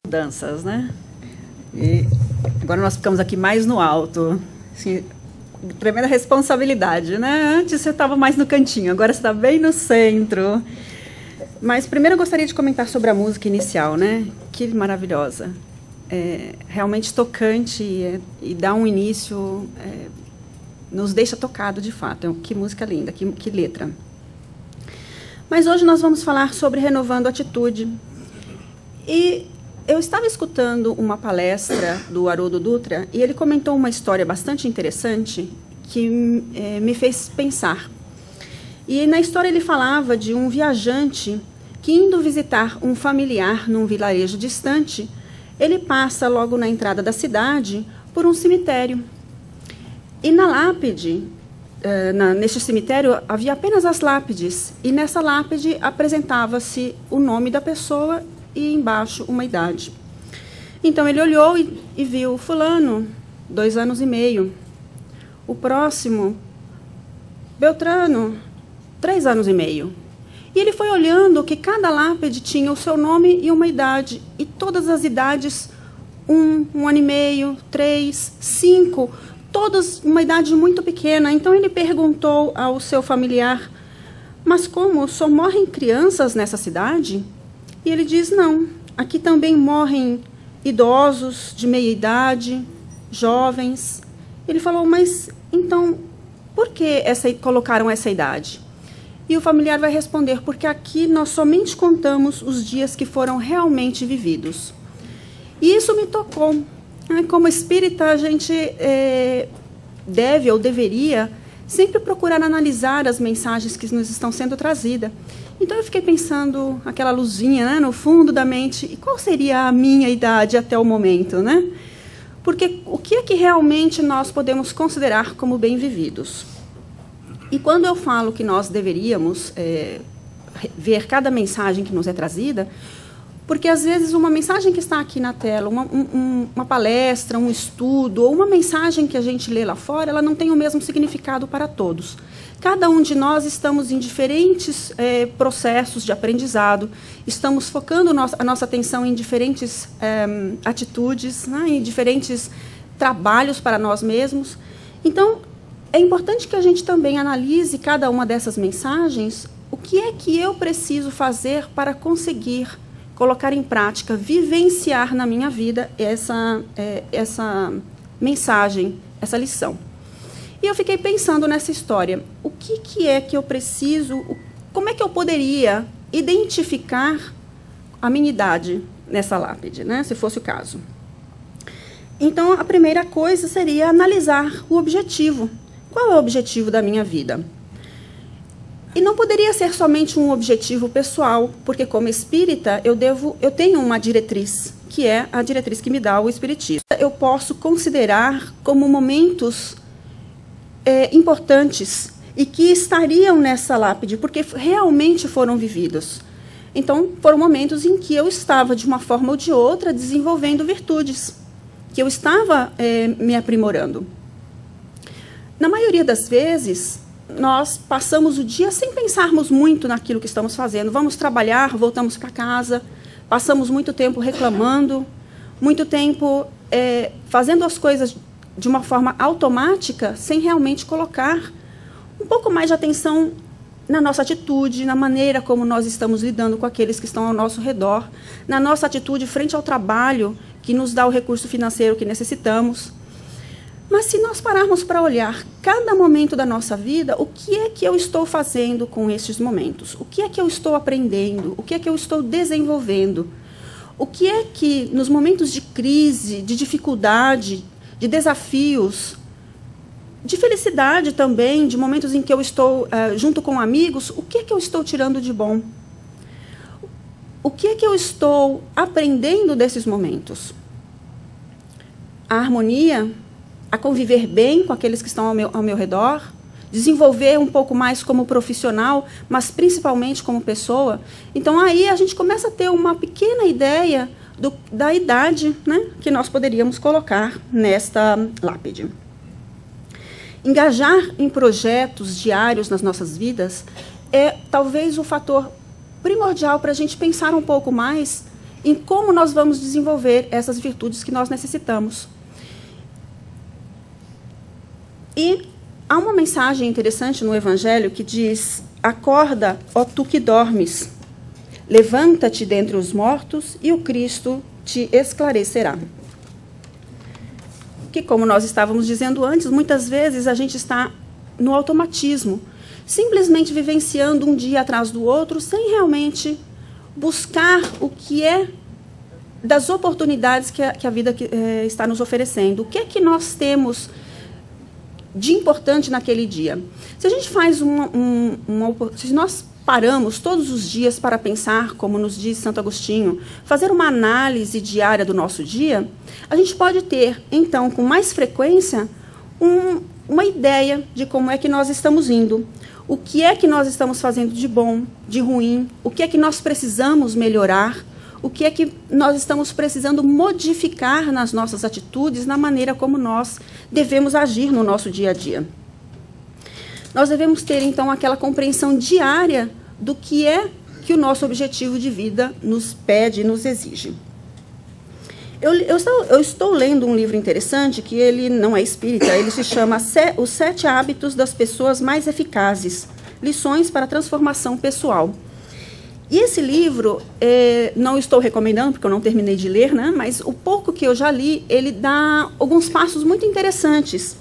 Danças, né? E agora nós ficamos aqui mais no alto. Assim, tremenda responsabilidade, né? Antes você estava mais no cantinho, agora você está bem no centro. Mas primeiro eu gostaria de comentar sobre a música inicial, né? Que maravilhosa. Realmente tocante e dá um início, nos deixa tocado de fato. Que música linda, que letra. Mas hoje nós vamos falar sobre renovando a atitude. E eu estava escutando uma palestra do Haroldo Dutra e ele comentou uma história bastante interessante que me fez pensar. E na história ele falava de um viajante que, indo visitar um familiar num vilarejo distante, ele passa logo na entrada da cidade por um cemitério. E na lápide, neste cemitério, havia apenas as lápides. E nessa lápide apresentava-se o nome da pessoa e embaixo uma idade. Então ele olhou e viu fulano, 2 anos e meio. O próximo, Beltrano, 3 anos e meio. E ele foi olhando que cada lápide tinha o seu nome e uma idade. E todas as idades, 1 ano e meio, 3, 5, todas uma idade muito pequena. Então ele perguntou ao seu familiar, mas como, só morrem crianças nessa cidade? E ele diz, não, aqui também morrem idosos de meia idade, jovens. Ele falou, mas então, por que colocaram essa idade? E o familiar vai responder, porque aqui nós somente contamos os dias que foram realmente vividos. E isso me tocou. Como espírita, a gente deve ou deveria sempre procurar analisar as mensagens que nos estão sendo trazidas. Então eu fiquei pensando, aquela luzinha, né, no fundo da mente, e qual seria a minha idade até o momento, né? Porque o que é que realmente nós podemos considerar como bem vividos? E quando eu falo que nós deveríamos ver cada mensagem que nos é trazida, porque às vezes uma mensagem que está aqui na tela, uma palestra, um estudo, ou uma mensagem que a gente lê lá fora, ela não tem o mesmo significado para todos. Cada um de nós estamos em diferentes processos de aprendizado, estamos focando a nossa atenção em diferentes atitudes, né, em diferentes trabalhos para nós mesmos. Então, é importante que a gente também analise cada uma dessas mensagens, o que é que eu preciso fazer para conseguir colocar em prática, vivenciar na minha vida essa mensagem, essa lição. E eu fiquei pensando nessa história, o que é que eu preciso, como é que eu poderia identificar a minha idade nessa lápide, né, se fosse o caso. Então, a primeira coisa seria analisar o objetivo. Qual é o objetivo da minha vida? E não poderia ser somente um objetivo pessoal, porque como espírita eu tenho uma diretriz, que é a diretriz que me dá o espiritismo. Eu posso considerar como momentos importantes e que estariam nessa lápide, porque realmente foram vividos. Então, foram momentos em que eu estava, de uma forma ou de outra, desenvolvendo virtudes, que eu estava me aprimorando. Na maioria das vezes, nós passamos o dia sem pensarmos muito naquilo que estamos fazendo. Vamos trabalhar, voltamos para casa, passamos muito tempo reclamando, muito tempo fazendo as coisas de uma forma automática, sem realmente colocar um pouco mais de atenção na nossa atitude, na maneira como nós estamos lidando com aqueles que estão ao nosso redor, na nossa atitude frente ao trabalho que nos dá o recurso financeiro que necessitamos. Mas se nós pararmos para olhar cada momento da nossa vida, o que é que eu estou fazendo com estes momentos? O que é que eu estou aprendendo? O que é que eu estou desenvolvendo? O que é que, nos momentos de crise, de dificuldade, de desafios, de felicidade também, de momentos em que eu estou junto com amigos, o que é que eu estou tirando de bom? O que é que eu estou aprendendo desses momentos? A harmonia, a conviver bem com aqueles que estão ao meu redor, desenvolver um pouco mais como profissional, mas principalmente como pessoa. Então, aí a gente começa a ter uma pequena ideia da idade, né, que nós poderíamos colocar nesta lápide. Engajar em projetos diários nas nossas vidas é talvez o fator primordial para a gente pensar um pouco mais em como nós vamos desenvolver essas virtudes que nós necessitamos. E há uma mensagem interessante no Evangelho que diz: acorda, ó tu que dormes, levanta-te dentre os mortos e o Cristo te esclarecerá. Que, como nós estávamos dizendo antes, muitas vezes a gente está no automatismo, simplesmente vivenciando um dia atrás do outro, sem realmente buscar o que é das oportunidades que a vida está nos oferecendo. O que é que nós temos de importante naquele dia? Se a gente faz se nós paramos todos os dias para pensar, como nos diz Santo Agostinho, fazer uma análise diária do nosso dia, a gente pode ter, então, com mais frequência, uma ideia de como é que nós estamos indo, o que é que nós estamos fazendo de bom, de ruim, o que é que nós precisamos melhorar, o que é que nós estamos precisando modificar nas nossas atitudes, na maneira como nós devemos agir no nosso dia a dia. Nós devemos ter, então, aquela compreensão diária do que é que o nosso objetivo de vida nos pede e nos exige. Eu estou lendo um livro interessante, que ele não é espírita, ele se chama Os 7 Hábitos das Pessoas Mais Eficazes, Lições para a Transformação Pessoal. E esse livro, não estou recomendando, porque eu não terminei de ler, né? Mas o pouco que eu já li, ele dá alguns passos muito interessantes.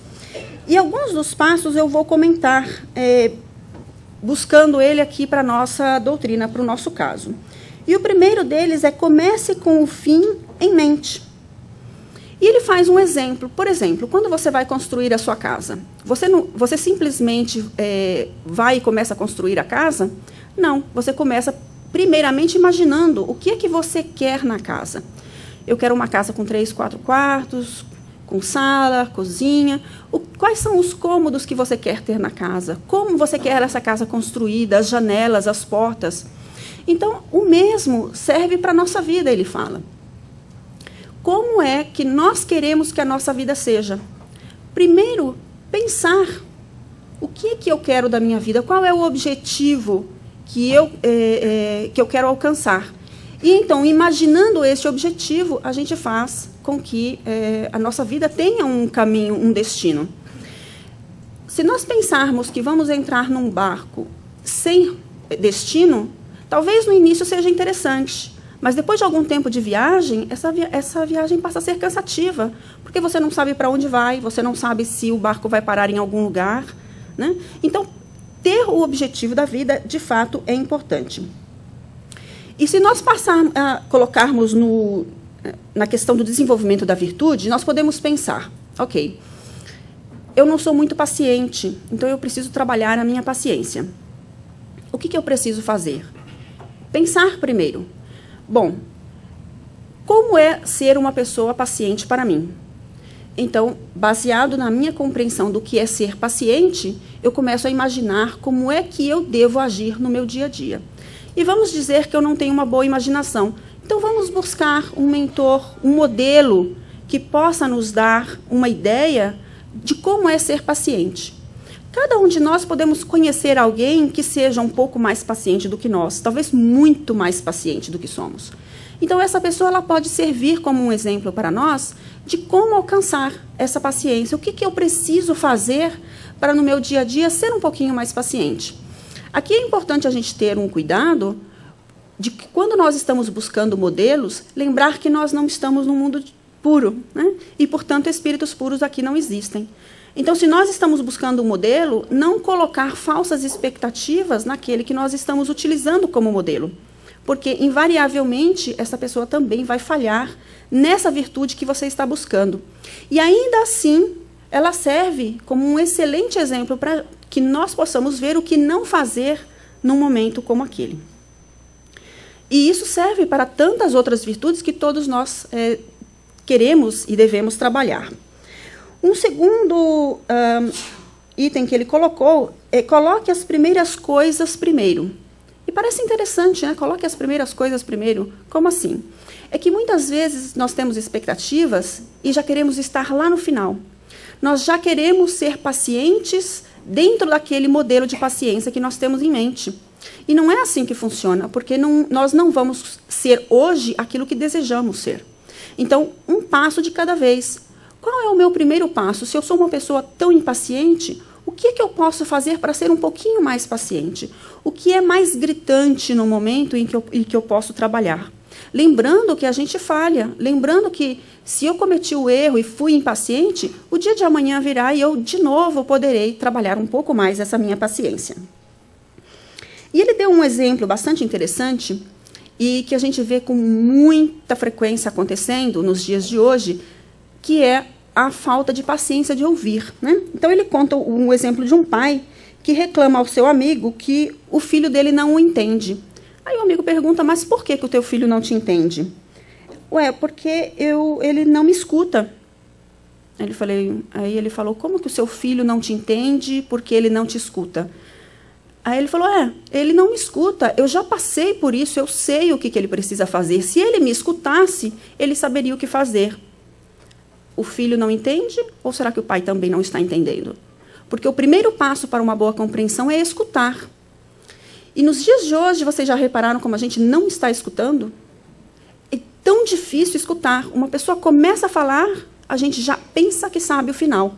E alguns dos passos eu vou comentar, buscando ele aqui para a nossa doutrina, para o nosso caso. E o primeiro deles é: comece com o fim em mente. E ele faz um exemplo. Por exemplo, quando você vai construir a sua casa, você simplesmente vai e começa a construir a casa? Não, você começa primeiramente imaginando o que é que você quer na casa. Eu quero uma casa com 3, 4 quartos, com sala, cozinha. Quais são os cômodos que você quer ter na casa? Como você quer essa casa construída, as janelas, as portas? Então, o mesmo serve para a nossa vida, ele fala. Como é que nós queremos que a nossa vida seja? Primeiro, pensar o que é que eu quero da minha vida, qual é o objetivo que eu quero alcançar. E então, imaginando esse objetivo, a gente faz com que a nossa vida tenha um caminho, um destino. Se nós pensarmos que vamos entrar num barco sem destino, talvez no início seja interessante, mas depois de algum tempo de viagem, essa viagem passa a ser cansativa, porque você não sabe para onde vai, você não sabe se o barco vai parar em algum lugar, né? Então, ter o objetivo da vida, de fato, é importante. E se nós colocarmos na questão do desenvolvimento da virtude, nós podemos pensar: ok, eu não sou muito paciente, então eu preciso trabalhar a minha paciência. O que eu preciso fazer? Pensar primeiro. Bom, como é ser uma pessoa paciente para mim? Então, baseado na minha compreensão do que é ser paciente, eu começo a imaginar como é que eu devo agir no meu dia a dia. E vamos dizer que eu não tenho uma boa imaginação. Então, vamos buscar um mentor, um modelo que possa nos dar uma ideia de como é ser paciente. Cada um de nós podemos conhecer alguém que seja um pouco mais paciente do que nós, talvez muito mais paciente do que somos. Então, essa pessoa ela pode servir como um exemplo para nós de como alcançar essa paciência. O que eu preciso fazer para, no meu dia a dia, ser um pouquinho mais paciente? Aqui é importante a gente ter um cuidado de que, quando nós estamos buscando modelos, lembrar que nós não estamos num mundo puro, né? E, portanto, espíritos puros aqui não existem. Então, se nós estamos buscando um modelo, não colocar falsas expectativas naquele que nós estamos utilizando como modelo. Porque, invariavelmente, essa pessoa também vai falhar nessa virtude que você está buscando. E, ainda assim, ela serve como um excelente exemplo para que nós possamos ver o que não fazer num momento como aquele. E isso serve para tantas outras virtudes que todos nós queremos e devemos trabalhar. Um segundo item que ele colocou é: coloque as primeiras coisas primeiro. E parece interessante, né? Coloque as primeiras coisas primeiro. Como assim? É que muitas vezes nós temos expectativas e já queremos estar lá no final. Nós já queremos ser pacientes dentro daquele modelo de paciência que nós temos em mente. E não é assim que funciona, porque nós não vamos ser hoje aquilo que desejamos ser. Então, um passo de cada vez. Qual é o meu primeiro passo? Se eu sou uma pessoa tão impaciente, o que é que eu posso fazer para ser um pouquinho mais paciente? O que é mais gritante no momento em que eu posso trabalhar? Lembrando que a gente falha, lembrando que se eu cometi o erro e fui impaciente, o dia de amanhã virá e eu, de novo, poderei trabalhar um pouco mais essa minha paciência. E ele deu um exemplo bastante interessante e que a gente vê com muita frequência acontecendo nos dias de hoje, que é a falta de paciência de ouvir, né? Então, ele conta um exemplo de um pai que reclama ao seu amigo que o filho dele não o entende. Aí o amigo pergunta, mas por que o teu filho não te entende? Ué, porque ele não me escuta. Aí ele falou, como que o seu filho não te entende porque ele não te escuta? Aí ele falou, ele não me escuta, eu já passei por isso, eu sei o que ele precisa fazer. Se ele me escutasse, ele saberia o que fazer. O filho não entende? Ou será que o pai também não está entendendo? Porque o primeiro passo para uma boa compreensão é escutar. E nos dias de hoje, vocês já repararam como a gente não está escutando? É tão difícil escutar. Uma pessoa começa a falar, a gente já pensa que sabe o final.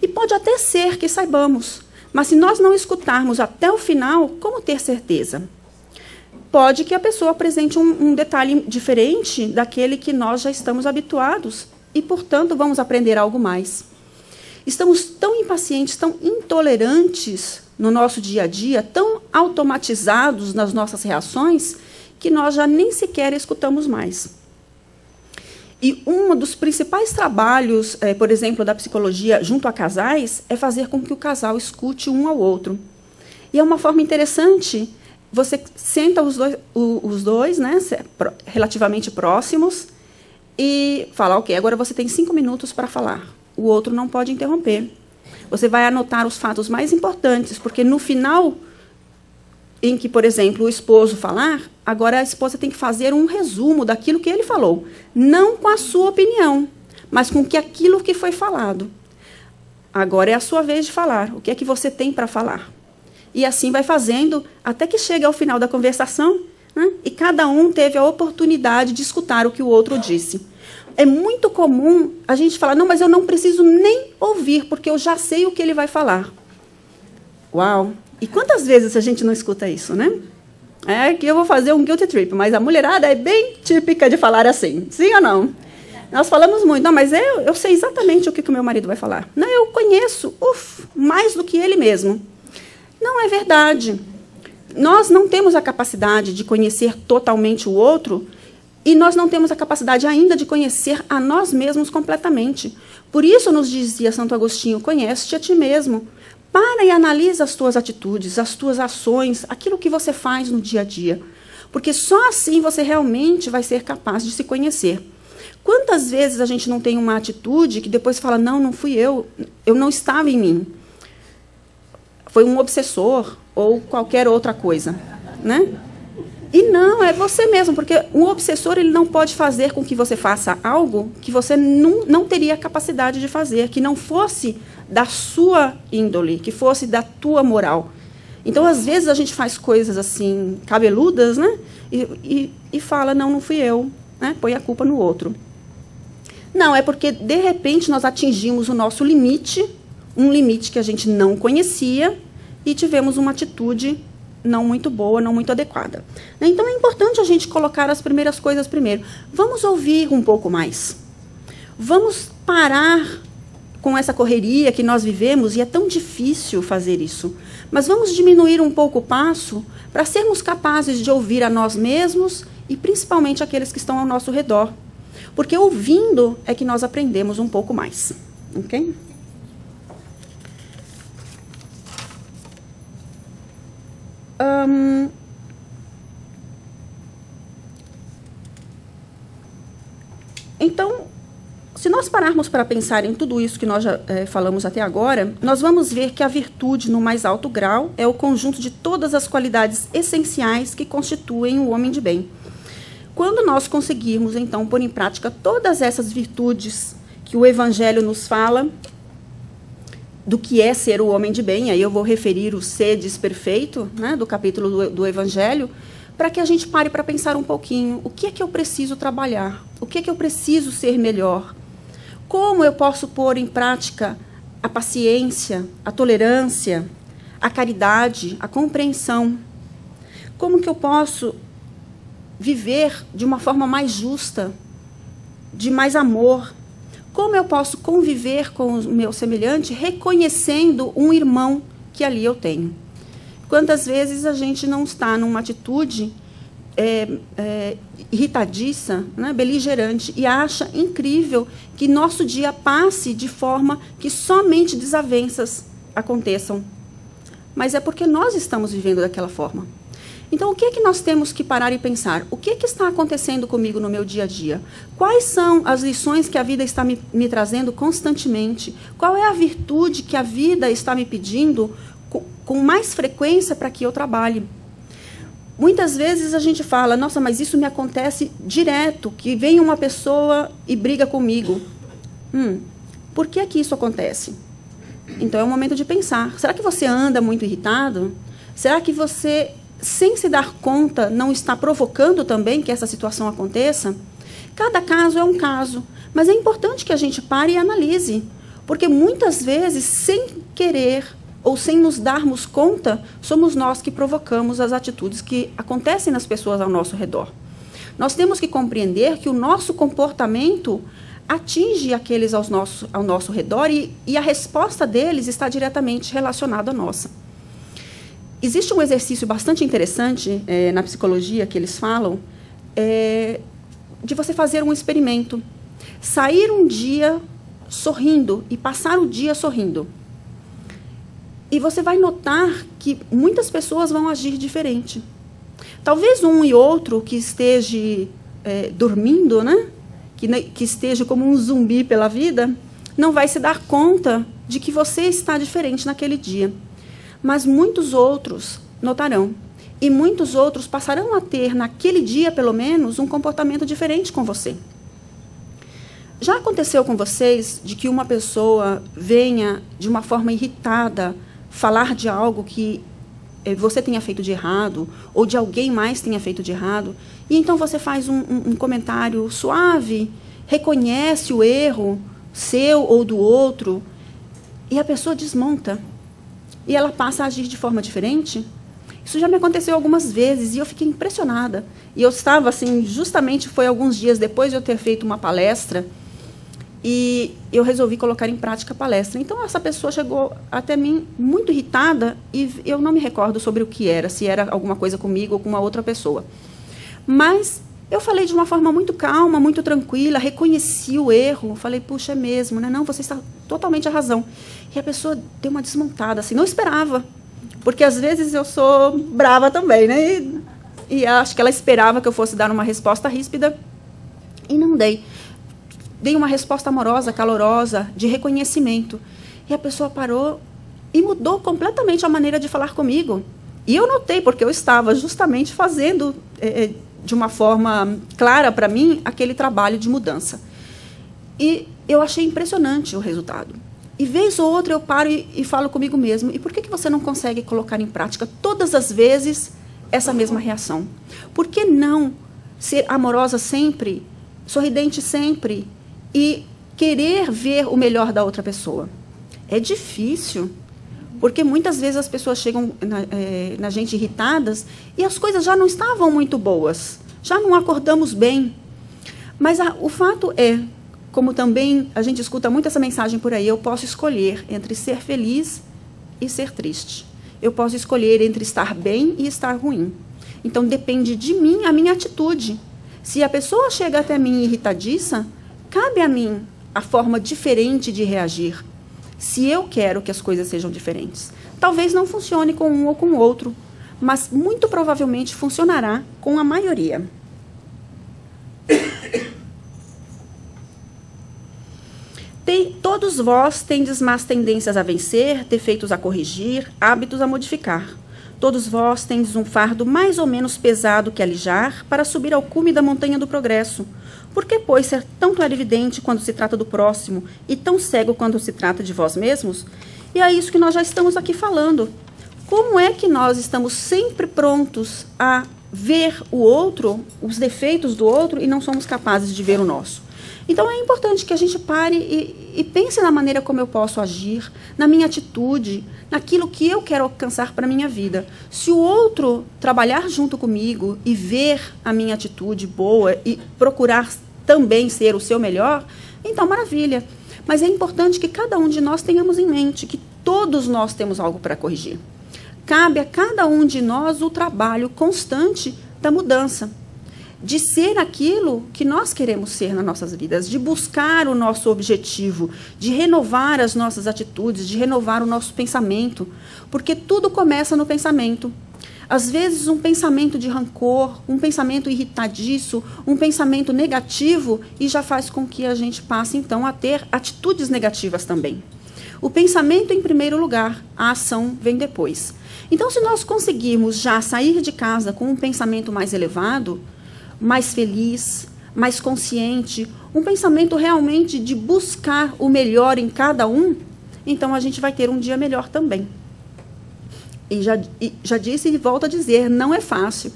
E pode até ser que saibamos, mas se nós não escutarmos até o final, como ter certeza? Pode que a pessoa apresente um detalhe diferente daquele que nós já estamos habituados e, portanto, vamos aprender algo mais. Estamos tão impacientes, tão intolerantes no nosso dia a dia, tão automatizados nas nossas reações, que nós já nem sequer escutamos mais. E um dos principais trabalhos, por exemplo, da psicologia junto a casais, é fazer com que o casal escute um ao outro. E é uma forma interessante, você senta os dois, né, relativamente próximos, e fala, ok, agora você tem 5 minutos para falar. O outro não pode interromper. Você vai anotar os fatos mais importantes, porque no final, em que, por exemplo, o esposo falar, agora a esposa tem que fazer um resumo daquilo que ele falou. Não com a sua opinião, mas com aquilo que foi falado. Agora é a sua vez de falar. O que é que você tem para falar? E assim vai fazendo até que chegue ao final da conversação, né? E cada um teve a oportunidade de escutar o que o outro disse. É muito comum a gente falar, não, mas eu não preciso nem ouvir, porque eu já sei o que ele vai falar. Uau! E quantas vezes a gente não escuta isso, né? É que eu vou fazer um guilty trip, mas a mulherada é bem típica de falar assim, sim ou não? Nós falamos muito, não, mas eu sei exatamente o que o meu marido vai falar. Não, eu conheço, mais do que ele mesmo. Não é verdade. Nós não temos a capacidade de conhecer totalmente o outro e nós não temos a capacidade ainda de conhecer a nós mesmos completamente. Por isso nos dizia Santo Agostinho, conhece-te a ti mesmo. Para e analisa as tuas atitudes, as tuas ações, aquilo que você faz no dia a dia. Porque só assim você realmente vai ser capaz de se conhecer. Quantas vezes a gente não tem uma atitude que depois fala, não fui eu não estava em mim. Foi um obsessor ou qualquer outra coisa, né? E não, é você mesmo, porque um obsessor ele não pode fazer com que você faça algo que você não teria capacidade de fazer, que não fosse da sua índole, que fosse da tua moral. Então, às vezes, a gente faz coisas assim, cabeludas, né? E fala, não fui eu, né? Põe a culpa no outro. Não, é porque, de repente, nós atingimos o nosso limite, um limite que a gente não conhecia, e tivemos uma atitude não muito boa, não muito adequada. Então, é importante a gente colocar as primeiras coisas primeiro. Vamos ouvir um pouco mais. Vamos parar com essa correria que nós vivemos, e é tão difícil fazer isso. Mas vamos diminuir um pouco o passo para sermos capazes de ouvir a nós mesmos e principalmente aqueles que estão ao nosso redor. Porque ouvindo é que nós aprendemos um pouco mais. Ok? Então, se nós pararmos para pensar em tudo isso que nós já falamos até agora, nós vamos ver que a virtude, no mais alto grau, é o conjunto de todas as qualidades essenciais que constituem o homem de bem. Quando nós conseguirmos, então, pôr em prática todas essas virtudes que o Evangelho nos fala, do que é ser o homem de bem, aí eu vou referir o sedes perfeito, né, do capítulo do Evangelho, para que a gente pare para pensar um pouquinho, o que é que eu preciso trabalhar? O que é que eu preciso ser melhor? Como eu posso pôr em prática a paciência, a tolerância, a caridade, a compreensão? Como que eu posso viver de uma forma mais justa, de mais amor? Como eu posso conviver com o meu semelhante reconhecendo um irmão que ali eu tenho? Quantas vezes a gente não está numa atitude irritadiça, né, beligerante, e acha incrível que nosso dia passe de forma que somente desavenças aconteçam. Mas é porque nós estamos vivendo daquela forma. Então, o que é que nós temos que parar e pensar? O que é que está acontecendo comigo no meu dia a dia? Quais são as lições que a vida está me trazendo constantemente? Qual é a virtude que a vida está me pedindo com mais frequência para que eu trabalhe? Muitas vezes a gente fala, nossa, mas isso me acontece direto, que vem uma pessoa e briga comigo. Por que isso acontece? Então, é um momento de pensar. Será que você anda muito irritado? Será que você, sem se dar conta, não está provocando também que essa situação aconteça? Cada caso é um caso, mas é importante que a gente pare e analise, porque muitas vezes, sem querer ou sem nos darmos conta, somos nós que provocamos as atitudes que acontecem nas pessoas ao nosso redor. Nós temos que compreender que o nosso comportamento atinge aqueles ao nosso redor e a resposta deles está diretamente relacionada à nossa. Existe um exercício bastante interessante na psicologia que eles falam, de você fazer um experimento. Sair um dia sorrindo e passar o dia sorrindo. E você vai notar que muitas pessoas vão agir diferente. Talvez um e outro que esteja dormindo, né? Que esteja como um zumbi pela vida, não vai se dar conta de que você está diferente naquele dia. Mas muitos outros notarão. E muitos outros passarão a ter, naquele dia pelo menos, um comportamento diferente com você. Já aconteceu com vocês de que uma pessoa venha de uma forma irritada falar de algo que você tenha feito de errado, ou de alguém mais tenha feito de errado, e então você faz um comentário suave, reconhece o erro seu ou do outro, e a pessoa desmonta, e ela passa a agir de forma diferente? Isso já me aconteceu algumas vezes, e eu fiquei impressionada. E eu estava, assim, justamente foi alguns dias depois de eu ter feito uma palestra, e eu resolvi colocar em prática a palestra. Então, essa pessoa chegou até mim muito irritada e eu não me recordo sobre o que era, se era alguma coisa comigo ou com uma outra pessoa. Mas eu falei de uma forma muito calma, muito tranquila, reconheci o erro, falei, puxa, é mesmo, né? Não, você está totalmente a razão. E a pessoa deu uma desmontada, assim, não esperava, porque às vezes eu sou brava também, né? E acho que ela esperava que eu fosse dar uma resposta ríspida e não dei. Dei uma resposta amorosa, calorosa, de reconhecimento. E a pessoa parou e mudou completamente a maneira de falar comigo. E eu notei, porque eu estava justamente fazendo, de uma forma clara para mim, aquele trabalho de mudança. E eu achei impressionante o resultado. E vez ou outra eu paro e falo comigo mesmo, e por que você não consegue colocar em prática todas as vezes essa mesma reação? Por que não ser amorosa sempre, sorridente sempre, e querer ver o melhor da outra pessoa? É difícil, porque muitas vezes as pessoas chegam na gente irritadas e as coisas já não estavam muito boas, já não acordamos bem. Mas o fato é, como também a gente escuta muito essa mensagem por aí, eu posso escolher entre ser feliz e ser triste. Eu posso escolher entre estar bem e estar ruim. Então, depende de mim a minha atitude. Se a pessoa chega até mim irritadiça, cabe a mim a forma diferente de reagir, se eu quero que as coisas sejam diferentes. Talvez não funcione com um ou com o outro, mas muito provavelmente funcionará com a maioria. Todos vós tendes más tendências a vencer, defeitos a corrigir, hábitos a modificar. Todos vós tendes um fardo mais ou menos pesado que alijar para subir ao cume da montanha do progresso. Por que, pois, ser tão clarividente quando se trata do próximo e tão cego quando se trata de vós mesmos? E é isso que nós já estamos aqui falando. Como é que nós estamos sempre prontos a ver o outro, os defeitos do outro, e não somos capazes de ver o nosso? Então, é importante que a gente pare e pense na maneira como eu posso agir, na minha atitude, naquilo que eu quero alcançar para a minha vida. Se o outro trabalhar junto comigo e ver a minha atitude boa e procurar também ser o seu melhor, então, maravilha. Mas é importante que cada um de nós tenhamos em mente que todos nós temos algo para corrigir. Cabe a cada um de nós o trabalho constante da mudança, de ser aquilo que nós queremos ser nas nossas vidas, de buscar o nosso objetivo, de renovar as nossas atitudes, de renovar o nosso pensamento, porque tudo começa no pensamento. Às vezes, um pensamento de rancor, um pensamento irritadiço, um pensamento negativo, e já faz com que a gente passe, então, a ter atitudes negativas também. O pensamento em primeiro lugar, a ação vem depois. Então, se nós conseguirmos já sair de casa com um pensamento mais elevado, mais feliz, mais consciente, um pensamento realmente de buscar o melhor em cada um, então a gente vai ter um dia melhor também. E já disse e volto a dizer, não é fácil.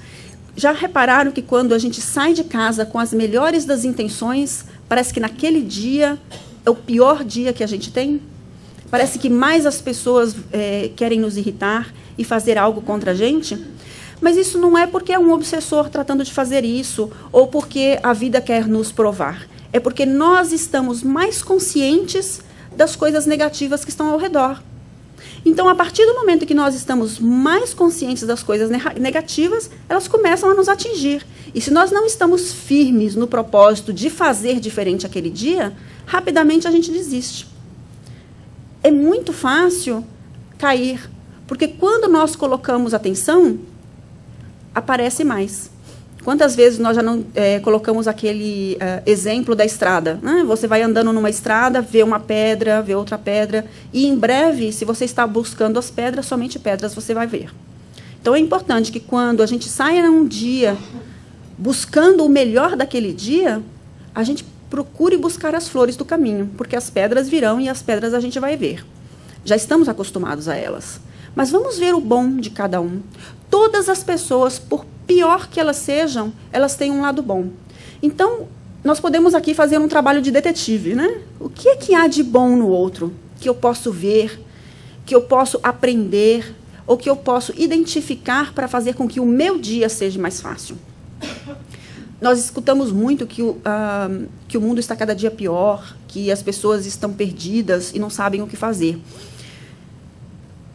Já repararam que quando a gente sai de casa com as melhores das intenções, parece que naquele dia é o pior dia que a gente tem? Parece que mais as pessoas querem nos irritar e fazer algo contra a gente? Mas isso não é porque é um obsessor tratando de fazer isso, ou porque a vida quer nos provar. É porque nós estamos mais conscientes das coisas negativas que estão ao redor. Então, a partir do momento que nós estamos mais conscientes das coisas negativas, elas começam a nos atingir. E se nós não estamos firmes no propósito de fazer diferente aquele dia, rapidamente a gente desiste. É muito fácil cair, porque quando nós colocamos atenção, aparece mais. Quantas vezes nós já não colocamos aquele exemplo da estrada, né? Você vai andando numa estrada, vê uma pedra, vê outra pedra, e em breve, se você está buscando as pedras, somente pedras você vai ver. Então, é importante que quando a gente saia um dia buscando o melhor daquele dia, a gente procure buscar as flores do caminho, porque as pedras virão e as pedras a gente vai ver. Já estamos acostumados a elas. Mas vamos ver o bom de cada um. Todas as pessoas, por pior que elas sejam, elas têm um lado bom. Então, nós podemos aqui fazer um trabalho de detetive, né? O que é que há de bom no outro? Que eu posso ver, que eu posso aprender, ou que eu posso identificar para fazer com que o meu dia seja mais fácil. Nós escutamos muito que o mundo está cada dia pior, que as pessoas estão perdidas e não sabem o que fazer.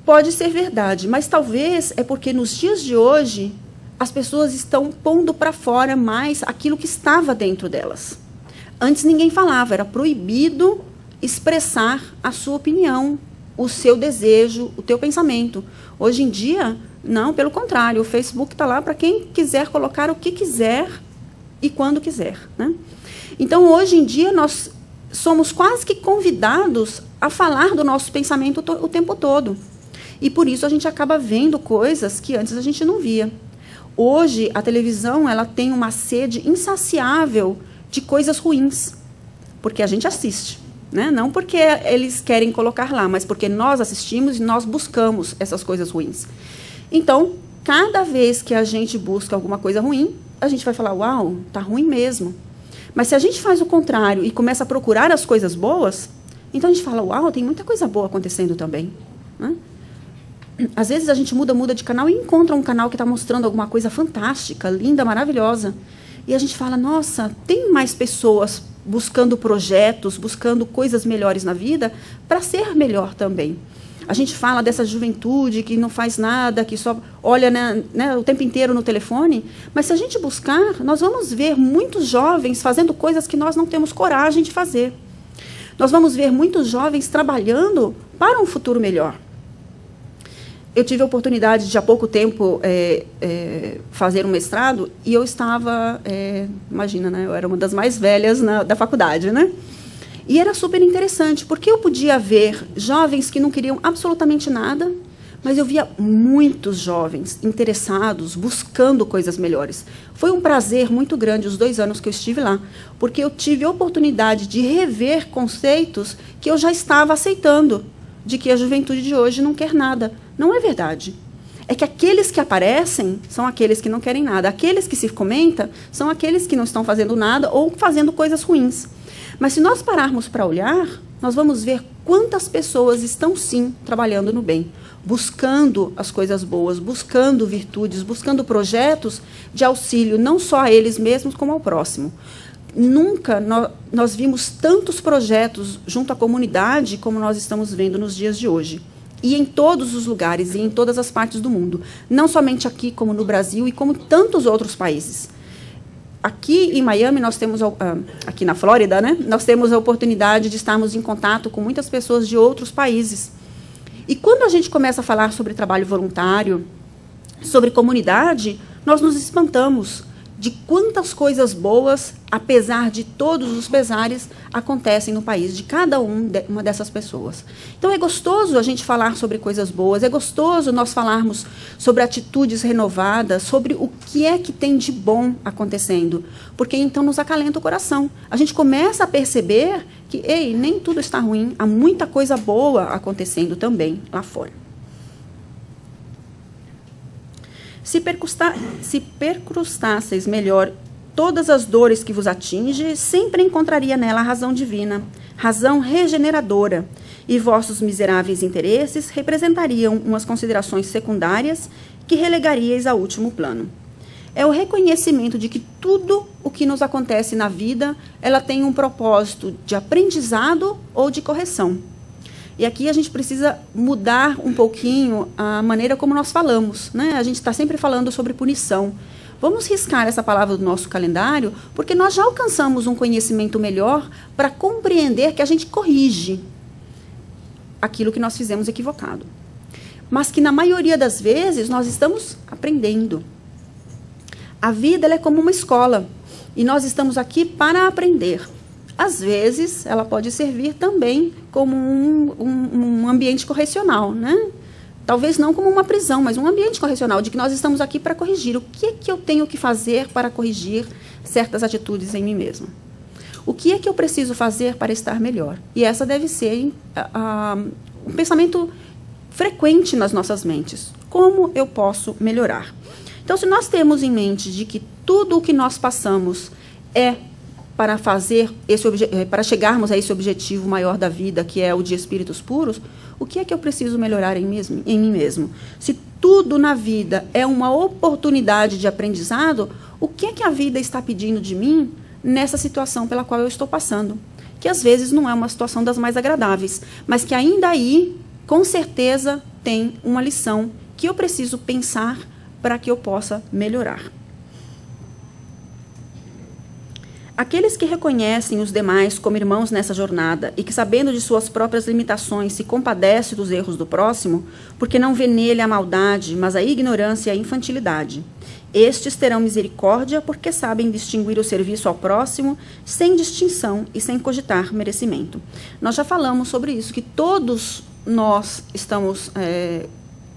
Pode ser verdade, mas talvez é porque nos dias de hoje as pessoas estão pondo para fora mais aquilo que estava dentro delas. Antes ninguém falava, era proibido expressar a sua opinião, o seu desejo, o teu pensamento. Hoje em dia, não, pelo contrário, o Facebook está lá para quem quiser colocar o que quiser e quando quiser, né? Então, hoje em dia, nós somos quase que convidados a falar do nosso pensamento o tempo todo. E por isso a gente acaba vendo coisas que antes a gente não via. Hoje, a televisão ela tem uma sede insaciável de coisas ruins, porque a gente assiste, né? Não porque eles querem colocar lá, mas porque nós assistimos e nós buscamos essas coisas ruins. Então, cada vez que a gente busca alguma coisa ruim, a gente vai falar, uau, tá ruim mesmo. Mas se a gente faz o contrário e começa a procurar as coisas boas, então a gente fala, uau, tem muita coisa boa acontecendo também, né? Às vezes a gente muda de canal e encontra um canal que está mostrando alguma coisa fantástica, linda, maravilhosa. E a gente fala, nossa, tem mais pessoas buscando projetos, buscando coisas melhores na vida para ser melhor também. A gente fala dessa juventude que não faz nada, que só olha né, o tempo inteiro no telefone. Mas se a gente buscar, nós vamos ver muitos jovens fazendo coisas que nós não temos coragem de fazer. Nós vamos ver muitos jovens trabalhando para um futuro melhor. Eu tive a oportunidade de, há pouco tempo, fazer um mestrado, e eu estava, imagina, né, eu era uma das mais velhas da faculdade, né? E era super interessante, porque eu podia ver jovens que não queriam absolutamente nada, mas eu via muitos jovens interessados, buscando coisas melhores. Foi um prazer muito grande os 2 anos que eu estive lá, porque eu tive a oportunidade de rever conceitos que eu já estava aceitando. de que a juventude de hoje não quer nada. Não é verdade. É que aqueles que aparecem são aqueles que não querem nada. Aqueles que se comenta são aqueles que não estão fazendo nada ou fazendo coisas ruins. Mas se nós pararmos para olhar, nós vamos ver quantas pessoas estão, sim, trabalhando no bem, buscando as coisas boas, buscando virtudes, buscando projetos de auxílio, não só a eles mesmos, como ao próximo. Nunca nós vimos tantos projetos junto à comunidade como nós estamos vendo nos dias de hoje. E em todos os lugares, e em todas as partes do mundo. Não somente aqui, como no Brasil, e como tantos outros países. Aqui em Miami, nós temos, aqui na Flórida, né, nós temos a oportunidade de estarmos em contato com muitas pessoas de outros países. E quando a gente começa a falar sobre trabalho voluntário, sobre comunidade, nós nos espantamos de quantas coisas boas, apesar de todos os pesares, acontecem no país, de cada uma dessas pessoas. Então, é gostoso a gente falar sobre coisas boas, é gostoso nós falarmos sobre atitudes renovadas, sobre o que é que tem de bom acontecendo, porque então nos acalenta o coração. A gente começa a perceber que, ei, nem tudo está ruim, há muita coisa boa acontecendo também lá fora. Se percrustasseis melhor todas as dores que vos atinge, sempre encontraria nela a razão divina, razão regeneradora, e vossos miseráveis interesses representariam umas considerações secundárias que relegaríeis ao último plano. É o reconhecimento de que tudo o que nos acontece na vida, ela tem um propósito de aprendizado ou de correção. E aqui a gente precisa mudar um pouquinho a maneira como nós falamos, né? A gente está sempre falando sobre punição. Vamos riscar essa palavra do nosso calendário, porque nós já alcançamos um conhecimento melhor para compreender que a gente corrige aquilo que nós fizemos equivocado. Mas que na maioria das vezes nós estamos aprendendo. A vida ela é como uma escola e nós estamos aqui para aprender. Às vezes, ela pode servir também como um ambiente correcional, né? Talvez não como uma prisão, mas um ambiente correcional, de que nós estamos aqui para corrigir. O que é que eu tenho que fazer para corrigir certas atitudes em mim mesma? O que é que eu preciso fazer para estar melhor? E essa deve ser um pensamento frequente nas nossas mentes. Como eu posso melhorar? Então, se nós temos em mente de que tudo o que nós passamos é para para chegarmos a esse objetivo maior da vida, que é o de espíritos puros, o que é que eu preciso melhorar em mim mesmo? Se tudo na vida é uma oportunidade de aprendizado, o que é que a vida está pedindo de mim nessa situação pela qual eu estou passando? Que às vezes não é uma situação das mais agradáveis, mas que ainda aí, com certeza, tem uma lição que eu preciso pensar para que eu possa melhorar. Aqueles que reconhecem os demais como irmãos nessa jornada e que, sabendo de suas próprias limitações, se compadece dos erros do próximo, porque não vê nele a maldade, mas a ignorância e a infantilidade. Estes terão misericórdia porque sabem distinguir o serviço ao próximo sem distinção e sem cogitar merecimento. Nós já falamos sobre isso, que todos nós estamos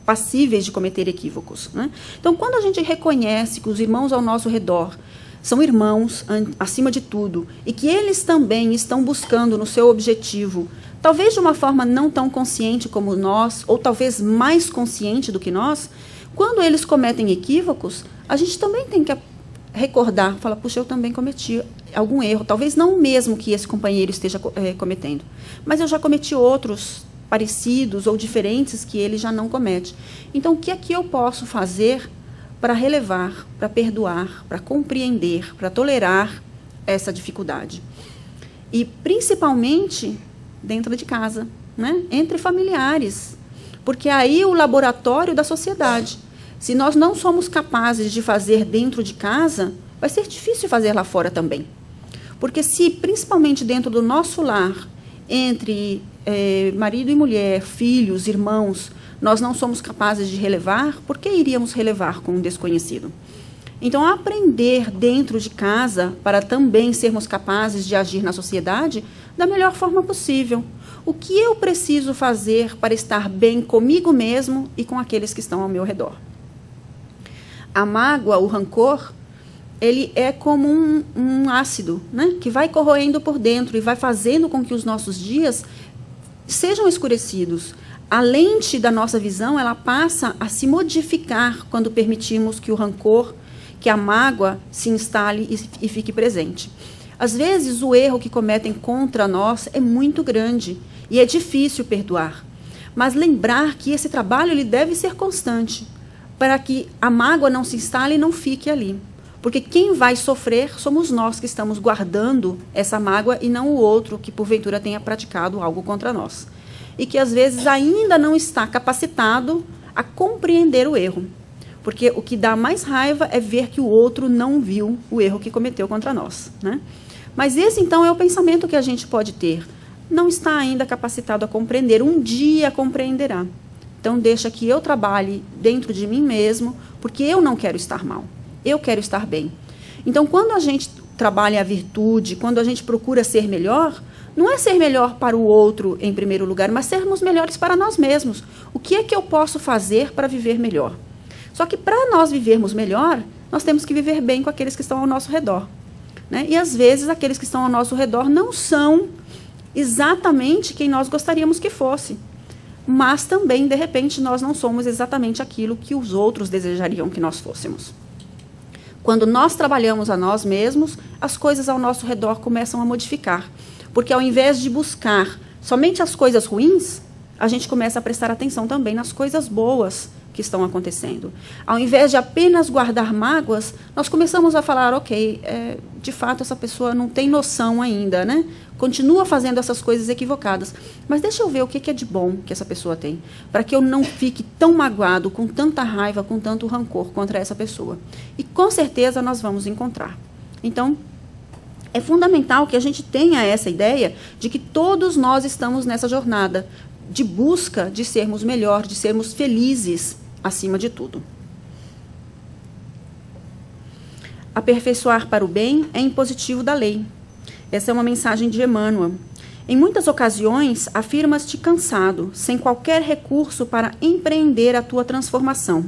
passíveis de cometer equívocos, né? Então, quando a gente reconhece que os irmãos ao nosso redor são irmãos acima de tudo, e que eles também estão buscando no seu objetivo, talvez de uma forma não tão consciente como nós, ou talvez mais consciente do que nós, quando eles cometem equívocos, a gente também tem que recordar, falar, puxa, eu também cometi algum erro, talvez não o mesmo que esse companheiro esteja cometendo, mas eu já cometi outros parecidos ou diferentes que ele já não comete. Então, o que é que eu posso fazer para relevar, para perdoar, para compreender, para tolerar essa dificuldade? E, principalmente, dentro de casa, né? Entre familiares, porque aí o laboratório da sociedade. Se nós não somos capazes de fazer dentro de casa, vai ser difícil fazer lá fora também. Porque se, principalmente dentro do nosso lar, entre marido e mulher, filhos, irmãos, nós não somos capazes de relevar, por que iríamos relevar com um desconhecido? Então, aprender dentro de casa para também sermos capazes de agir na sociedade da melhor forma possível. O que eu preciso fazer para estar bem comigo mesmo e com aqueles que estão ao meu redor? A mágoa, o rancor, ele é como um ácido, né, que vai corroendo por dentro e vai fazendo com que os nossos dias sejam escurecidos. A lente da nossa visão, ela passa a se modificar quando permitimos que o rancor, que a mágoa se instale e fique presente. Às vezes, o erro que cometem contra nós é muito grande e é difícil perdoar. Mas lembrar que esse trabalho ele deve ser constante, para que a mágoa não se instale e não fique ali. Porque quem vai sofrer somos nós que estamos guardando essa mágoa e não o outro que porventura tenha praticado algo contra nós. E que às vezes ainda não está capacitado a compreender o erro. Porque o que dá mais raiva é ver que o outro não viu o erro que cometeu contra nós, né? Mas esse então é o pensamento que a gente pode ter. Não está ainda capacitado a compreender, um dia compreenderá. Então deixa que eu trabalhe dentro de mim mesmo, porque eu não quero estar mal. Eu quero estar bem. Então, quando a gente trabalha a virtude, quando a gente procura ser melhor, não é ser melhor para o outro em primeiro lugar, mas sermos melhores para nós mesmos. O que é que eu posso fazer para viver melhor? Só que para nós vivermos melhor, nós temos que viver bem com aqueles que estão ao nosso redor, né? E às vezes aqueles que estão ao nosso redor não são exatamente quem nós gostaríamos que fosse. Mas também, de repente, nós não somos exatamente aquilo que os outros desejariam que nós fôssemos. Quando nós trabalhamos a nós mesmos, as coisas ao nosso redor começam a modificar. Porque ao invés de buscar somente as coisas ruins, a gente começa a prestar atenção também nas coisas boas que estão acontecendo. Ao invés de apenas guardar mágoas, nós começamos a falar, ok, de fato essa pessoa não tem noção ainda, né? Continua fazendo essas coisas equivocadas. Mas deixa eu ver o que é de bom que essa pessoa tem, para que eu não fique tão magoado, com tanta raiva, com tanto rancor contra essa pessoa. E com certeza nós vamos encontrar. Então, é fundamental que a gente tenha essa ideia de que todos nós estamos nessa jornada de busca de sermos melhor, de sermos felizes acima de tudo. Aperfeiçoar para o bem é impositivo da lei. Essa é uma mensagem de Emmanuel. Em muitas ocasiões, afirmas-te cansado, sem qualquer recurso para empreender a tua transformação.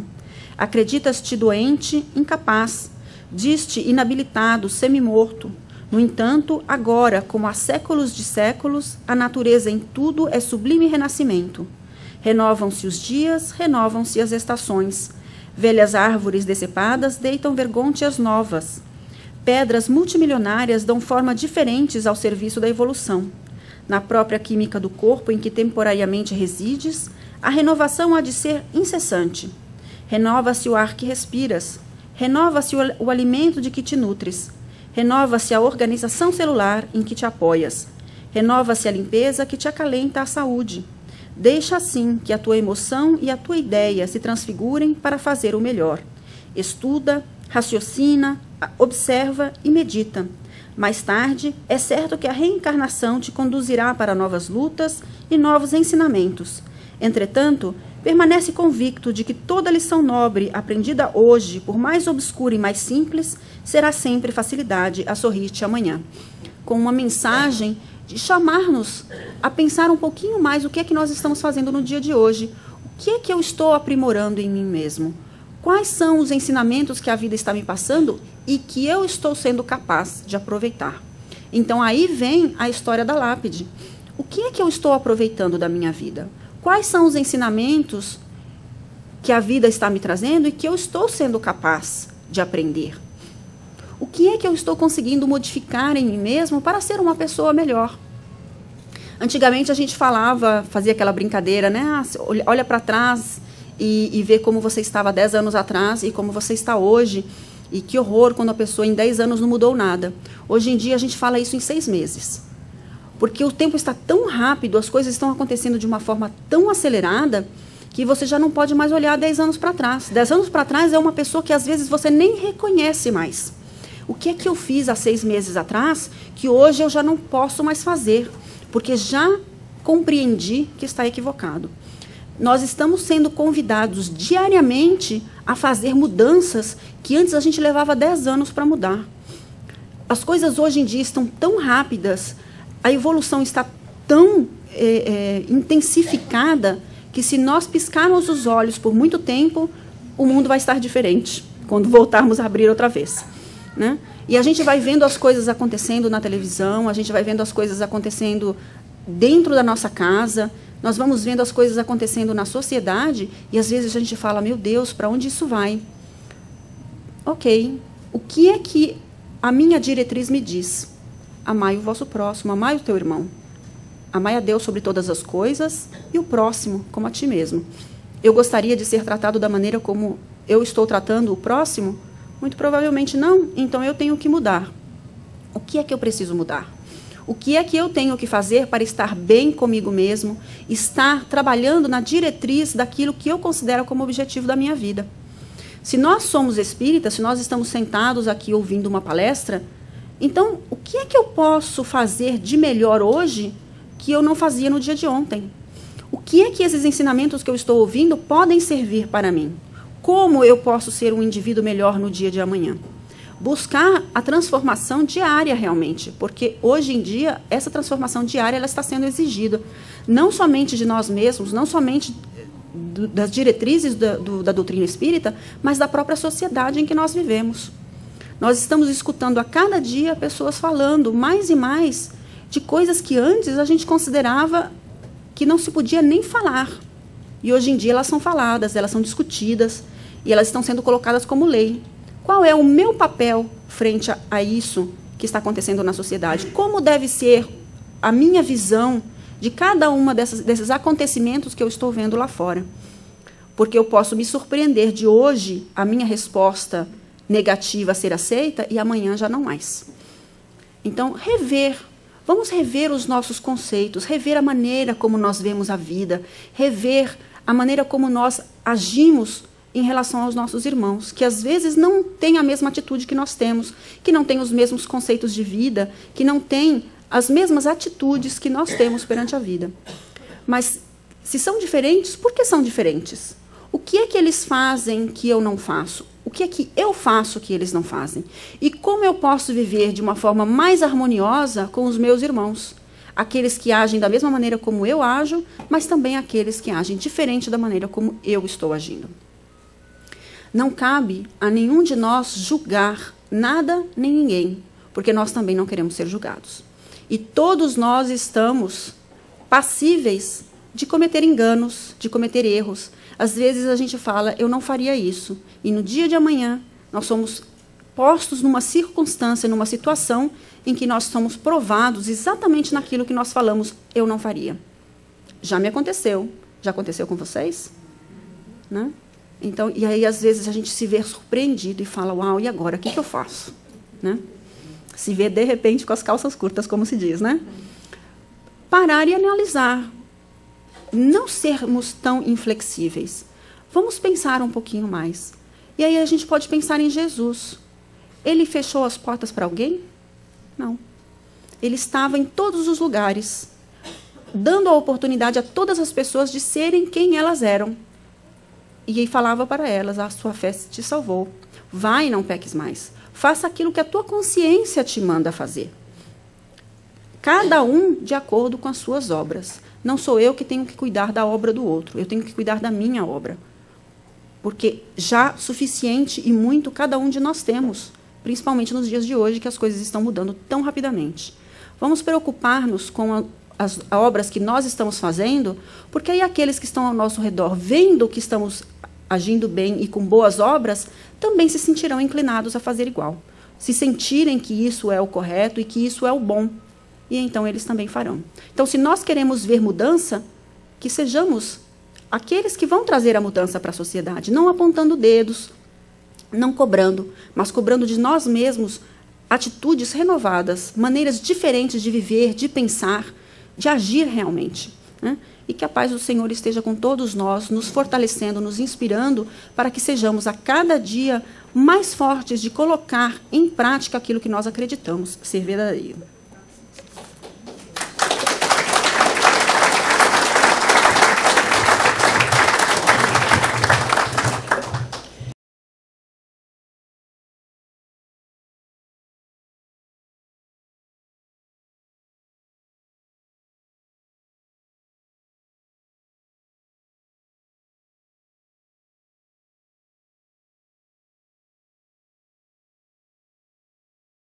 Acreditas-te doente, incapaz, diz-te inabilitado, semi-morto. No entanto, agora, como há séculos de séculos, a natureza em tudo é sublime renascimento. Renovam-se os dias, renovam-se as estações. Velhas árvores decepadas deitam vergônteas novas. Pedras multimilionárias dão forma diferentes ao serviço da evolução. Na própria química do corpo em que temporariamente resides, a renovação há de ser incessante. Renova-se o ar que respiras. Renova-se o alimento de que te nutres. Renova-se a organização celular em que te apoias. Renova-se a limpeza que te acalenta a saúde. Deixa assim que a tua emoção e a tua ideia se transfigurem para fazer o melhor. Estuda, raciocina, observa e medita. Mais tarde, é certo que a reencarnação te conduzirá para novas lutas e novos ensinamentos. Entretanto, permanece convicto de que toda lição nobre aprendida hoje, por mais obscura e mais simples, será sempre facilidade a sorrir-te amanhã. Com uma mensagem de chamar-nos a pensar um pouquinho mais o que é que nós estamos fazendo no dia de hoje. O que é que eu estou aprimorando em mim mesmo? Quais são os ensinamentos que a vida está me passando e que eu estou sendo capaz de aproveitar? Então aí vem a história da lápide. O que é que eu estou aproveitando da minha vida? Quais são os ensinamentos que a vida está me trazendo e que eu estou sendo capaz de aprender? O que é que eu estou conseguindo modificar em mim mesmo para ser uma pessoa melhor? Antigamente a gente falava, fazia aquela brincadeira, né? Olha para trás e vê como você estava 10 anos atrás e como você está hoje. E que horror quando a pessoa em 10 anos não mudou nada. Hoje em dia a gente fala isso em 6 meses. Porque o tempo está tão rápido, as coisas estão acontecendo de uma forma tão acelerada, que você já não pode mais olhar 10 anos para trás. 10 anos para trás é uma pessoa que às vezes você nem reconhece mais. O que é que eu fiz há 6 meses atrás que hoje eu já não posso mais fazer? Porque já compreendi que está equivocado. Nós estamos sendo convidados diariamente a fazer mudanças que antes a gente levava 10 anos para mudar. As coisas hoje em dia estão tão rápidas, a evolução está tão intensificada, que se nós piscarmos os olhos por muito tempo, o mundo vai estar diferente, quando voltarmos a abrir outra vez, né? E a gente vai vendo as coisas acontecendo na televisão, a gente vai vendo as coisas acontecendo dentro da nossa casa, nós vamos vendo as coisas acontecendo na sociedade e às vezes a gente fala, meu Deus, para onde isso vai? Ok, o que é que a minha diretriz me diz? Amai o vosso próximo, amai o teu irmão. Amai a Deus sobre todas as coisas e o próximo como a ti mesmo. Eu gostaria de ser tratado da maneira como eu estou tratando o próximo? Muito provavelmente não, então eu tenho que mudar. O que é que eu preciso mudar? O que é que eu tenho que fazer para estar bem comigo mesmo, estar trabalhando na diretriz daquilo que eu considero como objetivo da minha vida? Se nós somos espíritas, se nós estamos sentados aqui ouvindo uma palestra, então o que é que eu posso fazer de melhor hoje que eu não fazia no dia de ontem? O que é que esses ensinamentos que eu estou ouvindo podem servir para mim? Como eu posso ser um indivíduo melhor no dia de amanhã? Buscar a transformação diária realmente, porque hoje em dia essa transformação diária ela está sendo exigida, não somente de nós mesmos, não somente das diretrizes da doutrina espírita, mas da própria sociedade em que nós vivemos. Nós estamos escutando a cada dia pessoas falando mais e mais de coisas que antes a gente considerava que não se podia nem falar. E hoje em dia elas são faladas, elas são discutidas e elas estão sendo colocadas como lei. Qual é o meu papel frente a isso que está acontecendo na sociedade? Como deve ser a minha visão de cada uma desses acontecimentos que eu estou vendo lá fora? Porque eu posso me surpreender de hoje a minha resposta negativa a ser aceita e amanhã já não mais. Então, vamos rever os nossos conceitos, rever a maneira como nós vemos a vida, rever a maneira como nós agimos em relação aos nossos irmãos, que às vezes não têm a mesma atitude que nós temos, que não têm os mesmos conceitos de vida, que não têm as mesmas atitudes que nós temos perante a vida. Mas, se são diferentes, por que são diferentes? O que é que eles fazem que eu não faço? O que é que eu faço que eles não fazem? E como eu posso viver de uma forma mais harmoniosa com os meus irmãos? Aqueles que agem da mesma maneira como eu ajo, mas também aqueles que agem diferente da maneira como eu estou agindo. Não cabe a nenhum de nós julgar nada nem ninguém, porque nós também não queremos ser julgados. E todos nós estamos passíveis de cometer enganos, de cometer erros. Às vezes a gente fala, eu não faria isso. E no dia de amanhã, nós somos postos numa circunstância, numa situação em que nós somos provados exatamente naquilo que nós falamos, eu não faria. Já me aconteceu. Já aconteceu com vocês? Né? Então, e aí, às vezes, a gente se vê surpreendido e fala, uau, e agora, o que eu faço? Né? Se vê, de repente, com as calças curtas, como se diz, né? Parar e analisar. Não sermos tão inflexíveis. Vamos pensar um pouquinho mais. E aí a gente pode pensar em Jesus. Ele fechou as portas para alguém? Não. Ele estava em todos os lugares, dando a oportunidade a todas as pessoas de serem quem elas eram. E ele falava para elas, a sua fé te salvou. Vai e não peques mais. Faça aquilo que a tua consciência te manda fazer. Cada um de acordo com as suas obras. Não sou eu que tenho que cuidar da obra do outro. Eu tenho que cuidar da minha obra. Porque já suficiente e muito cada um de nós temos. Principalmente nos dias de hoje, que as coisas estão mudando tão rapidamente. Vamos preocupar-nos com as obras que nós estamos fazendo, porque aí aqueles que estão ao nosso redor, vendo que estamos agindo bem e com boas obras, também se sentirão inclinados a fazer igual. Se sentirem que isso é o correto e que isso é o bom. E então eles também farão. Então, se nós queremos ver mudança, que sejamos aqueles que vão trazer a mudança para a sociedade, não apontando dedos, não cobrando, mas cobrando de nós mesmos atitudes renovadas, maneiras diferentes de viver, de pensar, de agir realmente. Né? E que a paz do Senhor esteja com todos nós, nos fortalecendo, nos inspirando, para que sejamos a cada dia mais fortes de colocar em prática aquilo que nós acreditamos ser verdadeiro.